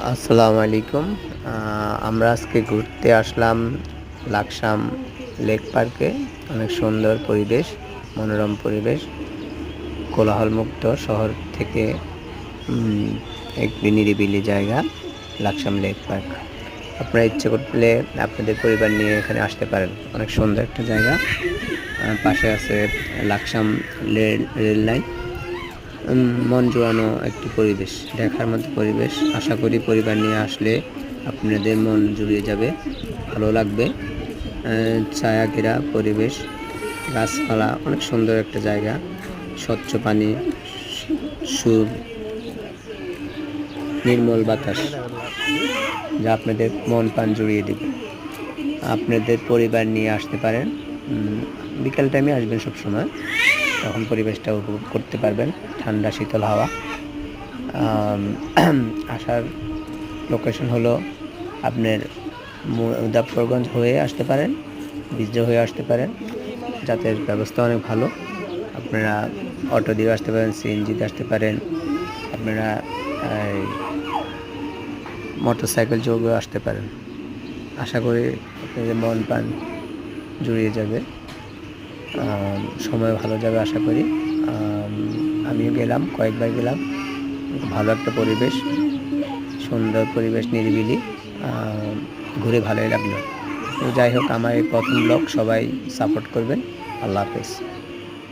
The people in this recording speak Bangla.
আসসালামু আলাইকুম। আমরা আজকে ঘুরতে আসলাম লাকসাম লেক পার্কে। অনেক সুন্দর পরিবেশ, মনোরম পরিবেশ, কোলাহলমুক্ত শহর থেকে একটি নিরিবিলি জায়গা লাকসাম লেক পার্ক। আপনারা ইচ্ছে করলে আপনাদের পরিবার নিয়ে এখানে আসতে পারেন। অনেক সুন্দর একটা জায়গা। পাশে আছে লাকসাম রেল লাইন। মন জোড়ানো একটি পরিবেশ, দেখার মতো পরিবেশ। আশা করি পরিবার নিয়ে আসলে আপনাদের মন জুড়িয়ে যাবে, ভালো লাগবে। ছায়া ঘেরা পরিবেশ, গাছপালা, অনেক সুন্দর একটা জায়গা, স্বচ্ছ পানি, নির্মল বাতাস, যা আপনাদের মন প্রাণ জুড়িয়ে দেবে। আপনাদের পরিবার নিয়ে আসতে পারেন। বিকাল টাইমে আসবেন সবসময়, তখন পরিবেশটা উপভোগ করতে পারবেন। ঠান্ডা শীতল হাওয়া। আসার লোকেশন হলো আপনার মুজাফফরগঞ্জ হয়ে আসতে পারেন, বিজয় হয়ে আসতে পারেন। যাতায়াতের ব্যবস্থা অনেক ভালো। আপনারা অটো দিয়ে আসতে পারেন, সিএনজিতে আসতে পারেন, আপনারা মোটর সাইকেল যোগেও আসতে পারেন। আশা করি আপনাদের মন প্রাণ জুড়িয়ে যাবে, সময় ভালো যাবে আশা করি। আমিও গেলাম, কয়েকবার গেলাম। ভালো একটা পরিবেশ, সুন্দর পরিবেশ, নিরিবিলি, ঘুরে ভালোই লাগলো। তো যাই হোক, আমার এই প্রথম ব্লগ, সবাই সাপোর্ট করবেন। আল্লাহ হাফেজ।